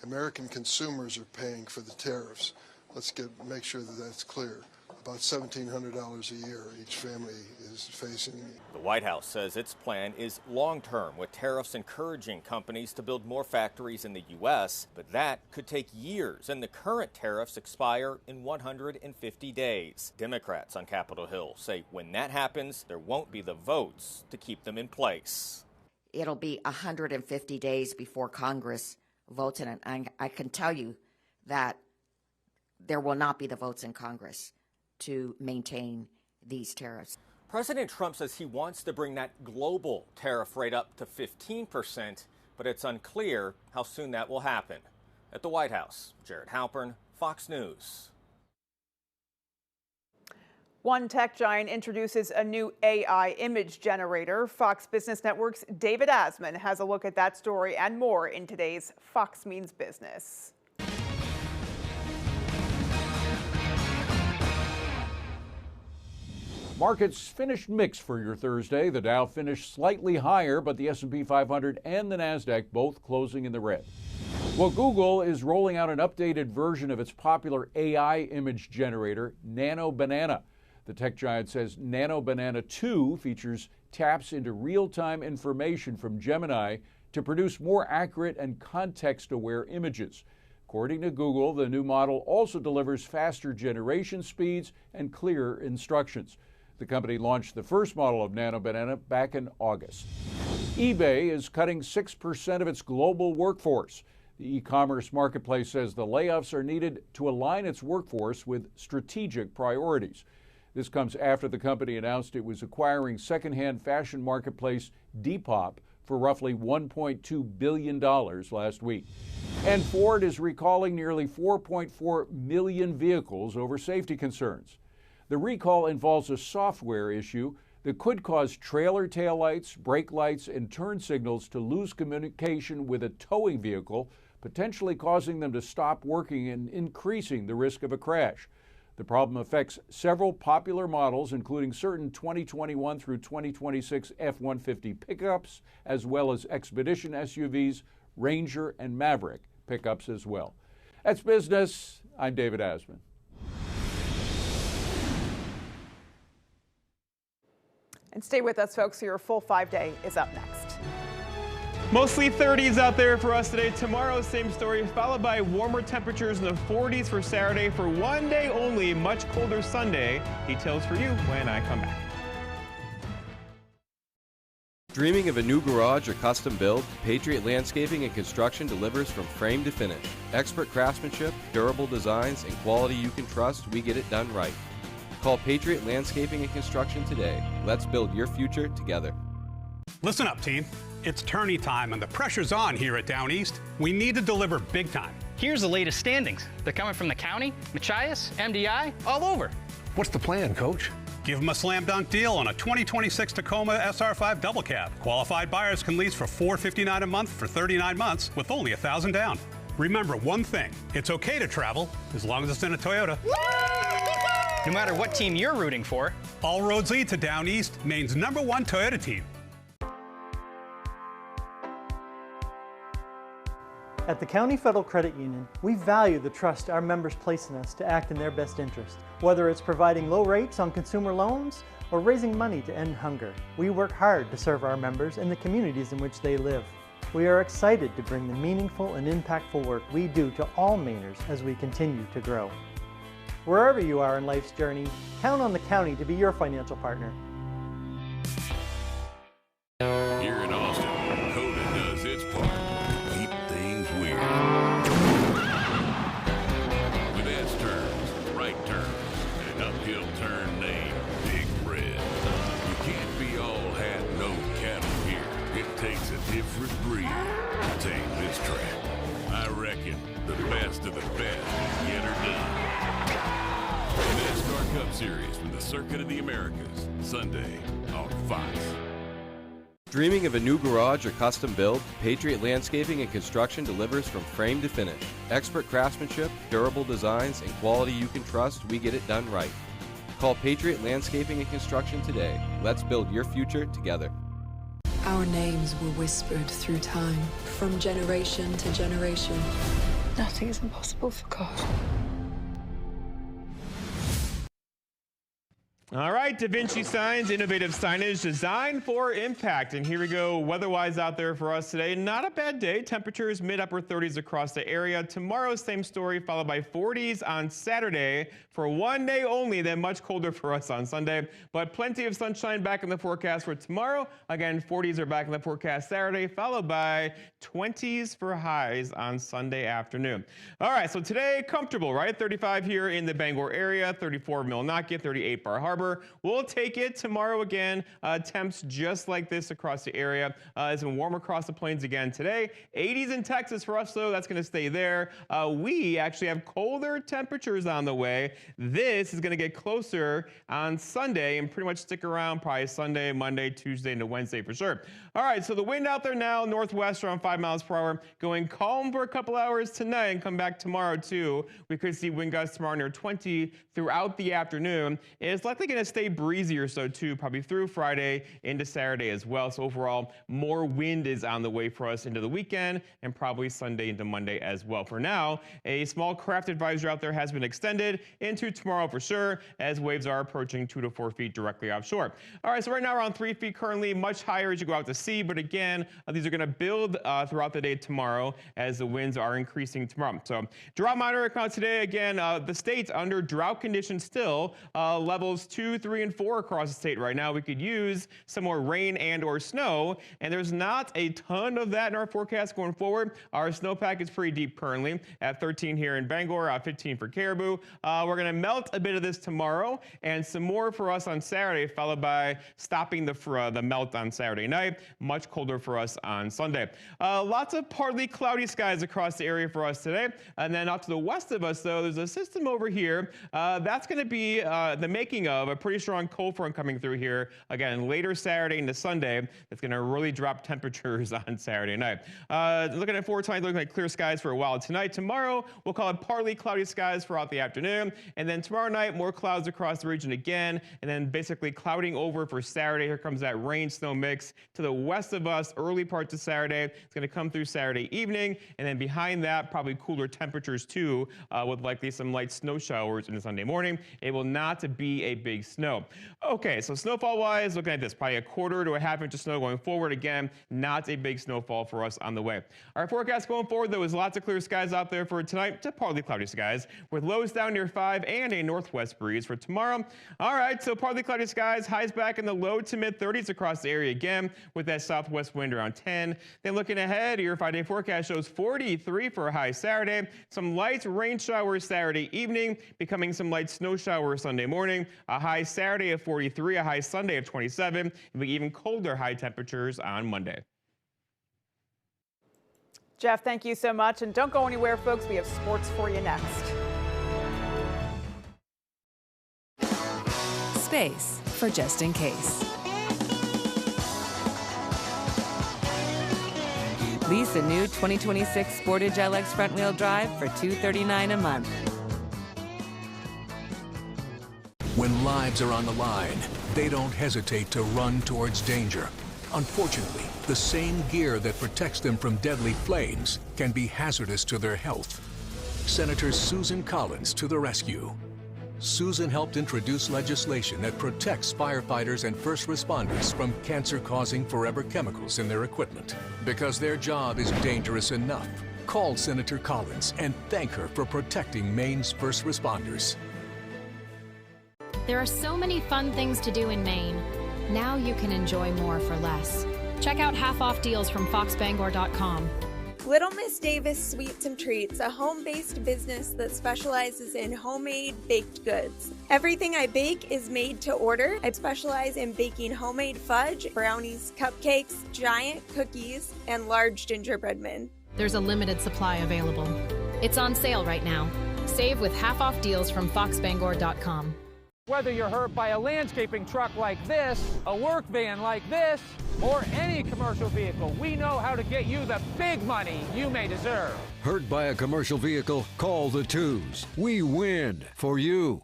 American consumers are paying for the tariffs. Let's make sure that that's clear. About $1,700 a year each family is facing. The White House says its plan is long-term, with tariffs encouraging companies to build more factories in the U.S., but that could take years, and the current tariffs expire in 150 days. Democrats on Capitol Hill say when that happens, there won't be the votes to keep them in place. It'll be 150 days before Congress votes in it. I can tell you that there will not be the votes in Congress to maintain these tariffs. President Trump says he wants to bring that global tariff rate up to 15%, but it's unclear how soon that will happen. At the White House, Jared Halpern, Fox News. One tech giant introduces a new AI image generator. Fox Business Network's David Asman has a look at that story and more in today's Fox Means Business. Markets finished mixed for your Thursday. The Dow finished slightly higher, but the S&P 500 and the Nasdaq both closing in the red. Well, Google is rolling out an updated version of its popular AI image generator, Nano Banana. The tech giant says Nano Banana 2 features taps into real-time information from Gemini to produce more accurate and context-aware images. According to Google, the new model also delivers faster generation speeds and clearer instructions. The company launched the first model of Nano Banana back in August. eBay is cutting 6% of its global workforce. The e-commerce marketplace says the layoffs are needed to align its workforce with strategic priorities. This comes after the company announced it was acquiring secondhand fashion marketplace Depop for roughly $1.2 billion last week. And Ford is recalling nearly 4.4 million vehicles over safety concerns. The recall involves a software issue that could cause trailer taillights, brake lights, and turn signals to lose communication with a towing vehicle, potentially causing them to stop working and increasing the risk of a crash. The problem affects several popular models, including certain 2021 through 2026 F-150 pickups, as well as Expedition SUVs, Ranger and Maverick pickups as well. That's business. I'm David Asman. And stay with us, folks. Your full 5-day is up next. Mostly 30s out there for us today. Tomorrow, same story, followed by warmer temperatures in the 40s for Saturday. For one day only, much colder Sunday. Details for you when I come back. Dreaming of a new garage or custom build? Patriot Landscaping and Construction delivers from frame to finish. Expert craftsmanship, durable designs, and quality you can trust. We get it done right. Call Patriot Landscaping and Construction today. Let's build your future together. Listen up, team. It's tourney time and the pressure's on here at Down East. We need to deliver big time. Here's the latest standings. They're coming from the county, Machias, MDI, all over. What's the plan, Coach? Give them a slam dunk deal on a 2026 Tacoma SR5 double cab. Qualified buyers can lease for $459 a month for 39 months with only $1,000 down. Remember one thing, it's okay to travel as long as it's in a Toyota. No matter what team you're rooting for. All roads lead to Down East, Maine's #1 Toyota team. At the County Federal Credit Union, we value the trust our members place in us to act in their best interest. Whether it's providing low rates on consumer loans or raising money to end hunger, we work hard to serve our members and the communities in which they live. We are excited to bring the meaningful and impactful work we do to all Mainers as we continue to grow. Wherever you are in life's journey, count on the county to be your financial partner. Here in Austin, CODA does its part. Keep things weird. With S-turns, right turns, and an uphill turn named Big Red. You can't be all hat, no cattle here. It takes a different breed to tame this track. I reckon the best of the best get her done. The NASCAR Cup Series from the Circuit of the Americas, Sunday on Fox. Dreaming of a new garage or custom build? Patriot Landscaping and Construction delivers from frame to finish. Expert craftsmanship, durable designs, and quality you can trust. We get it done right. Call Patriot Landscaping and Construction today. Let's build your future together. Our names were whispered through time, from generation to generation. Nothing is impossible for God. All right, Da Vinci Signs, innovative signage designed for impact. And here we go, weather-wise out there for us today. Not a bad day. Temperatures mid-upper 30s across the area. Tomorrow, same story, followed by 40s on Saturday. For one day only, then much colder for us on Sunday. But plenty of sunshine back in the forecast for tomorrow. Again, 40s are back in the forecast Saturday, followed by 20s for highs on Sunday afternoon. All right, so today, comfortable, right? 35 here in the Bangor area, 34 Millinocket, 38 Bar Harbor. We'll take it tomorrow again. Temps just like this across the area. It's been warm across the plains again today. 80s in Texas for us, though. That's going to stay there. We actually have colder temperatures on the way. This is going to get closer on Sunday and pretty much stick around probably Sunday, Monday, Tuesday, into Wednesday for sure. All right, so the wind out there now, northwest around 5 miles per hour, going calm for a couple hours tonight and come back tomorrow, too. We could see wind gusts tomorrow near 20 throughout the afternoon. It's likely going to stay breezy or so, too, probably through Friday into Saturday as well. So overall, more wind is on the way for us into the weekend and probably Sunday into Monday as well. For now, a small craft advisory out there has been extended into tomorrow for sure, as waves are approaching 2 to 4 feet directly offshore. All right, so right now around 3 feet currently, much higher as you go out to sea. But again, these are going to build throughout the day tomorrow as the winds are increasing tomorrow. So drought monitor out today. Again, the state's under drought conditions still, levels 2, 3, and 4 across the state right now. We could use some more rain and or snow, and there's not a ton of that in our forecast going forward. Our snowpack is pretty deep currently at 13 here in Bangor, 15 for Caribou. We're going to melt a bit of this tomorrow and some more for us on Saturday, followed by stopping the melt on Saturday night. Much colder for us on Sunday. Lots of partly cloudy skies across the area for us today. And then out to the west of us, though, there's a system over here. That's going to be the making of but pretty strong cold front coming through here again later Saturday into Sunday. That's going to really drop temperatures on Saturday night. Looking at forward tonight, looking like clear skies for a while tonight. Tomorrow, we'll call it partly cloudy skies throughout the afternoon. And then tomorrow night, more clouds across the region again. And then basically clouding over for Saturday. Here comes that rain-snow mix to the west of us early parts of Saturday. It's going to come through Saturday evening. And then behind that, probably cooler temperatures too, with likely some light snow showers into Sunday morning. It will not be a big snow. Okay, so snowfall-wise, looking at this, probably a quarter to a half inch of snow going forward. Again, not a big snowfall for us on the way. Our forecast going forward, though, is lots of clear skies out there for tonight to partly cloudy skies with lows down near 5 and a northwest breeze for tomorrow. All right, so partly cloudy skies, highs back in the low to mid 30s across the area again with that southwest wind around 10. Then looking ahead, your 5-day forecast shows 43 for a high Saturday, some light rain showers Saturday evening, becoming some light snow showers Sunday morning, a high Saturday of 43, a high Sunday of 27, and even colder high temperatures on Monday. Jeff, thank you so much. And don't go anywhere, folks. We have sports for you next. Space for just in case. Lease a new 2026 Sportage LX front-wheel drive for $239 a month. When lives are on the line, they don't hesitate to run towards danger. Unfortunately, the same gear that protects them from deadly flames can be hazardous to their health. Senator Susan Collins to the rescue. Susan helped introduce legislation that protects firefighters and first responders from cancer-causing forever chemicals in their equipment. Because their job is dangerous enough. Call Senator Collins and thank her for protecting Maine's first responders. There are so many fun things to do in Maine. Now you can enjoy more for less. Check out half-off deals from foxbangor.com. Little Miss Davis Sweets and Treats, a home-based business that specializes in homemade baked goods. Everything I bake is made to order. I specialize in baking homemade fudge, brownies, cupcakes, giant cookies, and large gingerbread men. There's a limited supply available. It's on sale right now. Save with half-off deals from foxbangor.com. Whether you're hurt by a landscaping truck like this, a work van like this, or any commercial vehicle, we know how to get you the big money you may deserve. Hurt by a commercial vehicle? Call the twos. We win for you.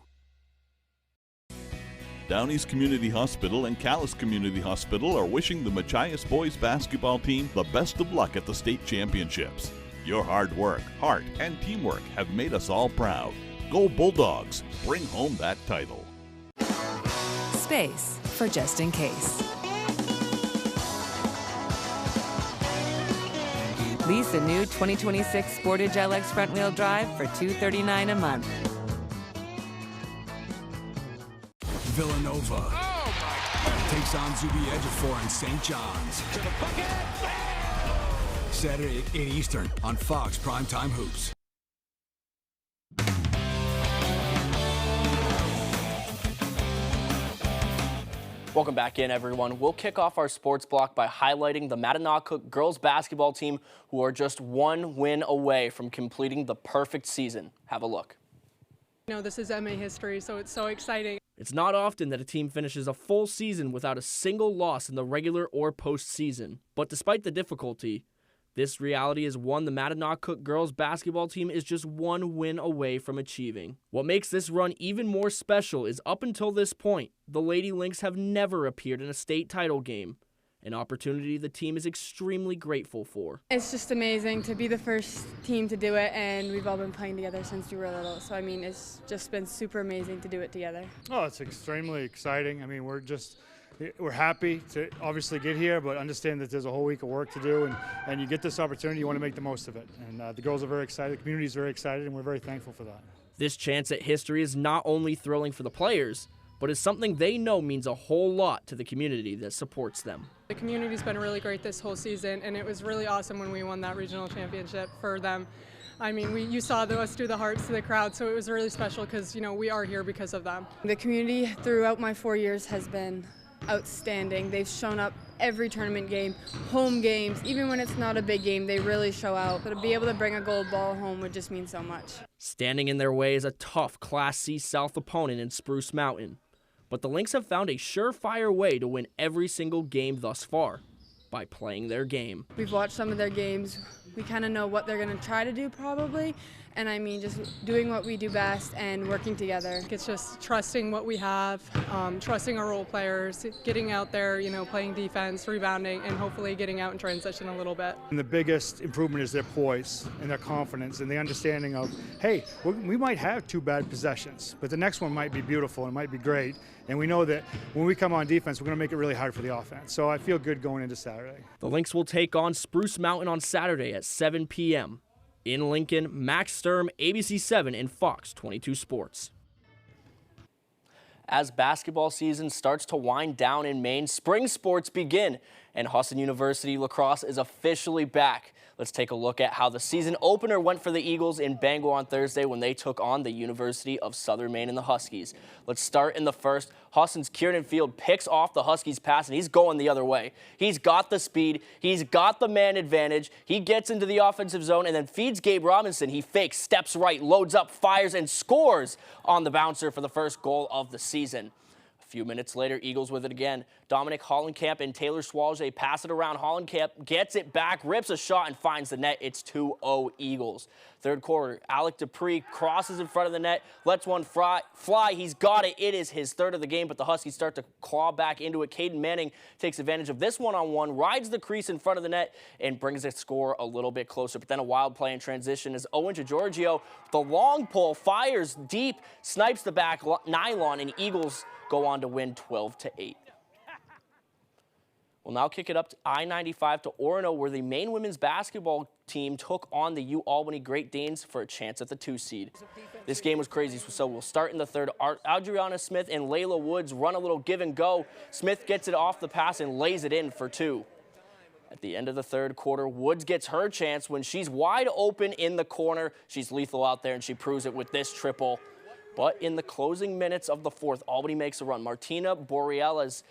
Downey's Community Hospital and Calais Community Hospital are wishing the Machias boys basketball team the best of luck at the state championships. Your hard work, heart, and teamwork have made us all proud. Go Bulldogs! Bring home that title. Space for just in case. Lease a new 2026 Sportage LX front-wheel drive for $239 a month. Villanova takes on Zuby Ejiofor in St. John's. Saturday at 8 Eastern on Fox Primetime Hoops. Welcome back in, everyone. We'll kick off our sports block by highlighting the Mattanock girls basketball team, who are just one win away from completing the perfect season. Have a look. You know, this is MA history, so it's so exciting. It's not often that a team finishes a full season without a single loss in the regular or postseason. But despite the difficulty, this reality is one the Mattanock girls basketball team is just one win away from achieving. What makes this run even more special is up until this point, the Lady Lynx have never appeared in a state title game, an opportunity the team is extremely grateful for. It's just amazing to be the first team to do it, and we've all been playing together since we were little. So, I mean, it's just been super amazing to do it together. Oh, it's extremely exciting. I mean, we're happy to obviously get here, but understand that there's a whole week of work to do, and you get this opportunity, you want to make the most of it. And the girls are very excited, the community is very excited, and we're very thankful for that. This chance at history is not only thrilling for the players, but is something they know means a whole lot to the community that supports them. The community's been really great this whole season, and it was really awesome when we won that regional championship for them. I mean, you saw us do the hearts to the crowd, so it was really special because, you know, we are here because of them. The community throughout my 4 years has been outstanding. They've shown up every tournament game, home games, even when it's not a big game, they really show out. But to be able to bring a gold ball home would just mean so much. Standing in their way is a tough Class C South opponent in Spruce Mountain. But the Lynx have found a surefire way to win every single game thus far, by playing their game. We've watched some of their games. We kind of know what they're going to try to do probably. And I mean, just doing what we do best and working together. It's just trusting what we have, trusting our role players, getting out there, playing defense, rebounding, and hopefully getting out in transition a little bit. And the biggest improvement is their poise and their confidence and the understanding of, hey, we might have 2 bad possessions, but the next one might be beautiful and it might be great. And we know that when we come on defense, we're going to make it really hard for the offense. So I feel good going into Saturday. The Lynx will take on Spruce Mountain on Saturday at 7 p.m. In Lincoln, Max Sturm, ABC 7 and Fox 22 Sports. As basketball season starts to wind down in Maine, spring sports begin, and Husson University lacrosse is officially back. Let's take a look at how the season opener went for the Eagles in Bangor on Thursday when they took on the University of Southern Maine and the Huskies. Let's start in the first. Husson's Kieran Field picks off the Huskies' pass, and he's going the other way. He's got the speed. He's got the man advantage. He gets into the offensive zone and then feeds Gabe Robinson. He fakes, steps right, loads up, fires, and scores on the bouncer for the first goal of the season. A few minutes later, Eagles with it again. Dominic Hollenkamp and Taylor Swalge pass it around. Hollenkamp gets it back, rips a shot, and finds the net. It's 2-0 Eagles. Third quarter, Alec Dupree crosses in front of the net, lets one fly. He's got it. It is his third of the game, but the Huskies start to claw back into it. Caden Manning takes advantage of this one-on-one, rides the crease in front of the net, and brings the score a little bit closer. But then a wild play in transition as Owen DeGiorgio, the long pull, fires deep, snipes the back nylon, and Eagles go on to win 12-8. We'll now kick it up to I-95 to Orono, where the Maine women's basketball team took on the U-Albany Great Danes for a chance at the 2 seed. This game was crazy, so we'll start in the third. Adriana Smith and Layla Woods run a little give and go. Smith gets it off the pass and lays it in for 2. At the end of the third quarter, Woods gets her chance when she's wide open in the corner. She's lethal out there, and she proves it with this triple. But in the closing minutes of the fourth, Albany makes a run. Martina Borealas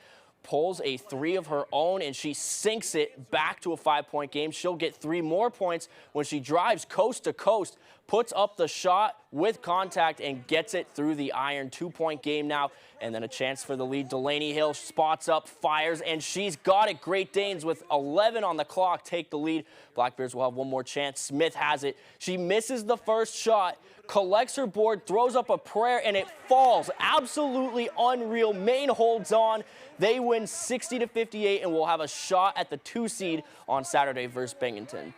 pulls a 3 of her own, and she sinks it back to a 5-point game. She'll get 3 more points when she drives coast to coast, puts up the shot with contact, and gets it through the iron. 2-point game now, and then a chance for the lead. Delaney Hill spots up, fires, and she's got it. Great Danes with 11 on the clock take the lead. Blackbears will have one more chance. Smith has it. She misses the first shot, collects her board, throws up a prayer, and it falls. Absolutely unreal. Maine holds on. They win 60-58 and will have a shot at the 2 seed on Saturday versus Binghamton.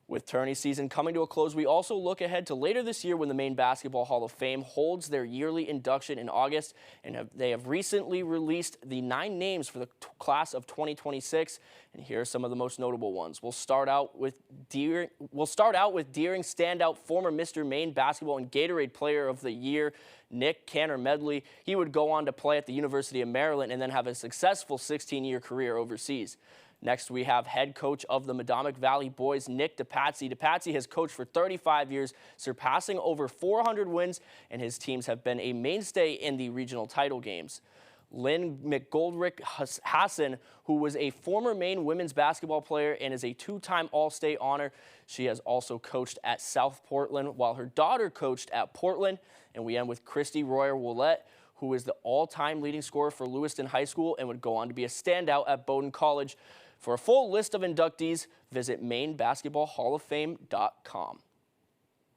With tourney season coming to a close, we also look ahead to later this year when the Maine Basketball Hall of Fame holds their yearly induction in August, and they have recently released the 9 names for the class of 2026, and here are some of the most notable ones. We'll start out with Deering standout former Mr. Maine Basketball and Gatorade Player of the Year, Nick Cantor-Medley. He would go on to play at the University of Maryland and then have a successful 16-year career overseas. Next, we have head coach of the Madomic Valley Boys, Nick DePatsy. DePatsy has coached for 35 years, surpassing over 400 wins, and his teams have been a mainstay in the regional title games. Lynn McGoldrick Hassan, who was a former Maine women's basketball player and is a 2-time All-State honor. She has also coached at South Portland, while her daughter coached at Portland. And we end with Christy Royer-Willette, who is the all-time leading scorer for Lewiston High School and would go on to be a standout at Bowdoin College. For a full list of inductees, visit MaineBasketballHallOfFame.com.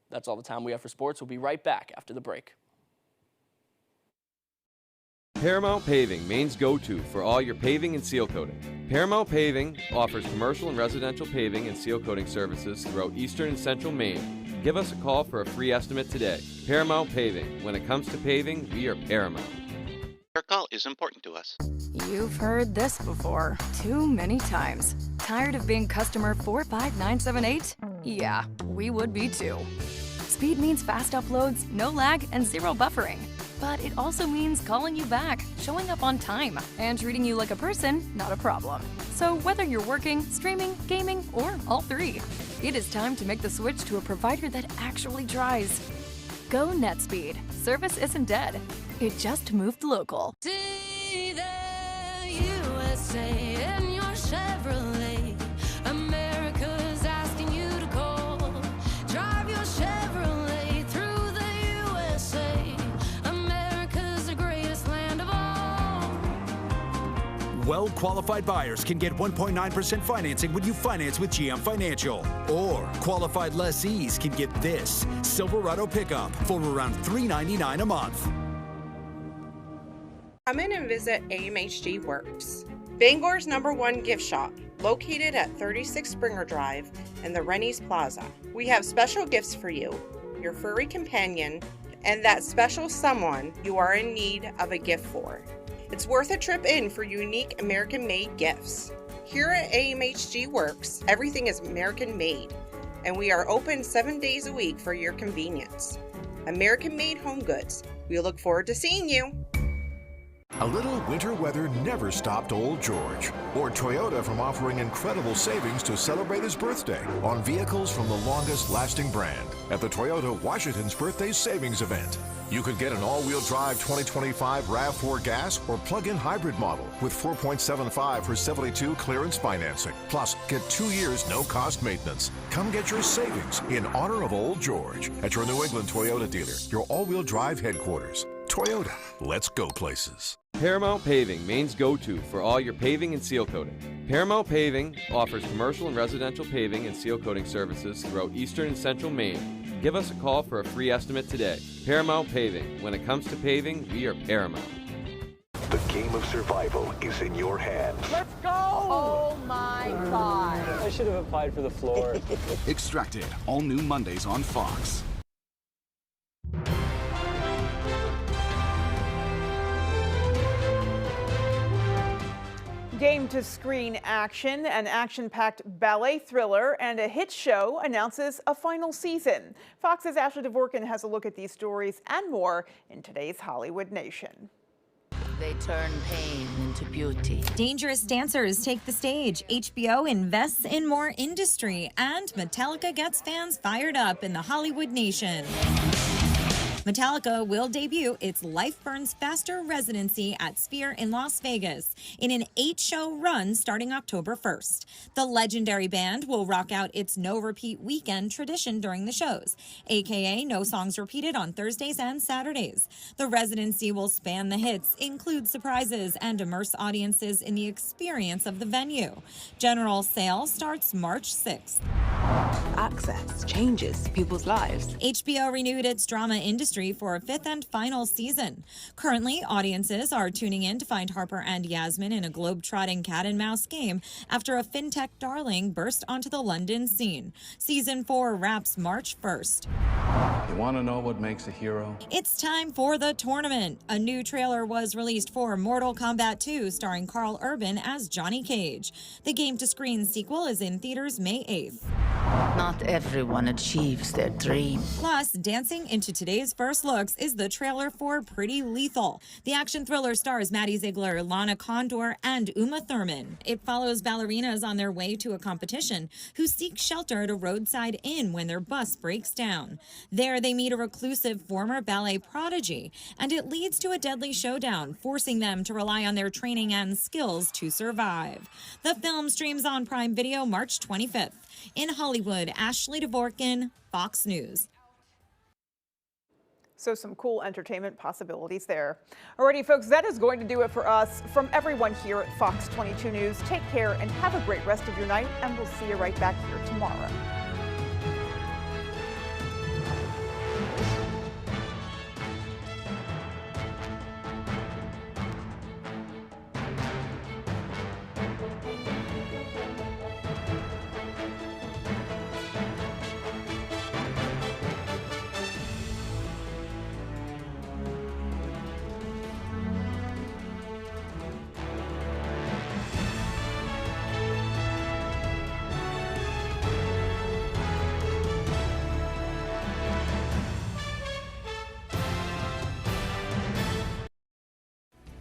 That's all the time we have for sports. We'll be right back after the break. Paramount Paving, Maine's go-to for all your paving and seal coating. Paramount Paving offers commercial and residential paving and seal coating services throughout eastern and central Maine. Give us a call for a free estimate today. Paramount Paving. When it comes to paving, we are Paramount. Your call is important to us. You've heard this before, too many times. Tired of being customer 45978? Yeah, we would be too. Speed means fast uploads, no lag, and zero buffering. But it also means calling you back, showing up on time, and treating you like a person, not a problem. So whether you're working, streaming, gaming, or all 3, it is time to make the switch to a provider that actually tries. Go NetSpeed. Service isn't dead. It just moved local. See the USA in your Chevrolet. America's asking you to call. Drive your Chevrolet through the USA. America's Well-qualified buyers can get 1.9% financing when you finance with GM Financial. Or qualified lessees can get this Silverado pickup for around $399 a month. Come in and visit AMHG Works, Bangor's #1 gift shop, located at 36 Springer Drive in the Rennie's Plaza. We have special gifts for you, your furry companion, and that special someone you are in need of a gift for. It's worth a trip in for unique American-made gifts. Here at AMHG Works, everything is American-made, and we are open 7 days a week for your convenience. American-made home goods. We look forward to seeing you. A little winter weather never stopped Old George or Toyota from offering incredible savings to celebrate his birthday on vehicles from the longest-lasting brand at the Toyota Washington's Birthday Savings Event. You could get an all-wheel drive 2025 RAV4 gas or plug-in hybrid model with 4.75 for 72 clearance financing. Plus, get 2 years no-cost maintenance. Come get your savings in honor of Old George at your New England Toyota dealer, your all-wheel drive headquarters. Toyota, let's go places. Paramount Paving, Maine's go-to for all your paving and seal coating. Paramount Paving offers commercial and residential paving and seal coating services throughout eastern and central Maine. Give us a call for a free estimate today. Paramount Paving. When it comes to paving, we are Paramount. The game of survival is in your hands. Let's go! Oh my God. I should have applied for the floor. Extracted, all new Mondays on Fox. Game to screen action, an action-packed ballet thriller, and a hit show announces a final season. Fox's Ashley Dvorkin has a look at these stories and more in today's Hollywood Nation. They turn pain into beauty. Dangerous dancers take the stage. HBO invests in more industry, and Metallica gets fans fired up in the Hollywood Nation. Metallica will debut its Life Burns Faster residency at Sphere in Las Vegas in an 8-show run starting October 1st. The legendary band will rock out its no-repeat weekend tradition during the shows, aka no songs repeated on Thursdays and Saturdays. The residency will span the hits, include surprises, and immerse audiences in the experience of the venue. General sale starts March 6th. Access changes people's lives. HBO renewed its drama industry for a 5th and final season. Currently, audiences are tuning in to find Harper and Yasmin in a globe-trotting cat-and-mouse game after a fintech darling burst onto the London scene. Season 4 wraps March 1st. You want to know what makes a hero? It's time for the tournament. A new trailer was released for Mortal Kombat 2, starring Carl Urban as Johnny Cage. The game-to-screen sequel is in theaters May 8th. Not everyone achieves their dream. Plus, dancing into today's first looks is the trailer for Pretty Lethal. The action thriller stars Maddie Ziegler, Lana Condor, and Uma Thurman. It follows ballerinas on their way to a competition who seek shelter at a roadside inn when their bus breaks down. There, they meet a reclusive former ballet prodigy, and it leads to a deadly showdown, forcing them to rely on their training and skills to survive. The film streams on Prime Video March 25th. In Hollywood, Ashley Dvorkin, Fox News. So some cool entertainment possibilities there. Alrighty, folks, that is going to do it for us. From everyone here at Fox 22 News, take care and have a great rest of your night, and we'll see you right back here tomorrow.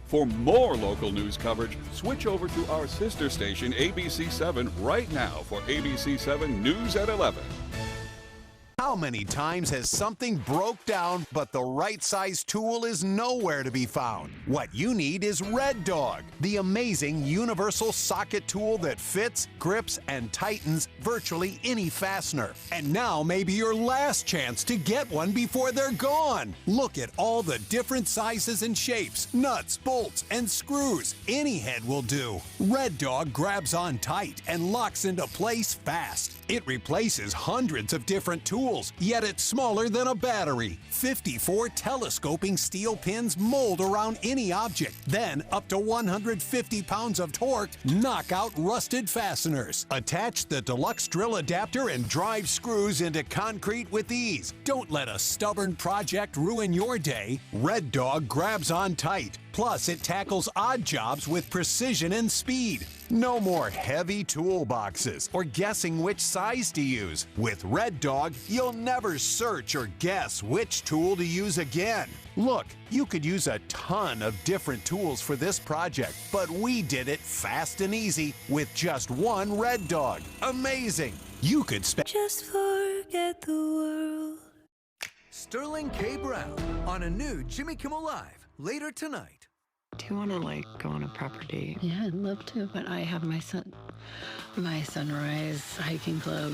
For more local news coverage, switch over to our sister station, ABC7, right now for ABC7 News at 11. How How many times has something broke down, but the right size tool is nowhere to be found? What you need is Red Dog, the amazing universal socket tool that fits, grips, and tightens virtually any fastener. And now may be your last chance to get one before they're gone. Look at all the different sizes and shapes, nuts, bolts, and screws. Any head will do. Red Dog grabs on tight and locks into place fast. It replaces hundreds of different tools, yet it's smaller than a battery. 54 telescoping steel pins mold around any object. Then, up to 150 pounds of torque knock out rusted fasteners. Attach the deluxe drill adapter and drive screws into concrete with ease. Don't let a stubborn project ruin your day. Red Dog grabs on tight. Plus, it tackles odd jobs with precision and speed. No more heavy toolboxes or guessing which size to use. With Red Dog, you'll never search or guess which tool to use again. Look, you could use a ton of different tools for this project, but we did it fast and easy with just one Red Dog. Amazing! You could spend. Just forget the world. Sterling K. Brown on a new Jimmy Kimmel Live later tonight. Do you want to go on a proper date? Yeah, I'd love to, but I have my sunrise hiking club.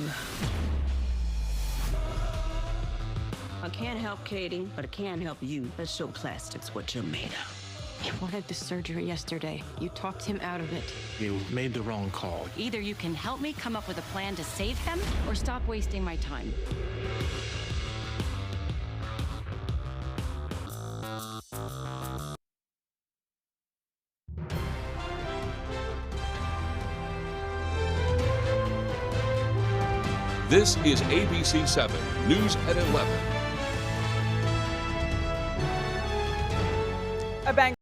I can't help Katie, but I can help you. Let's show plastics what you're made of. He wanted the surgery yesterday. You talked him out of it. You made the wrong call. Either you can help me come up with a plan to save him, or stop wasting my time. This is ABC 7 News at 11. A bank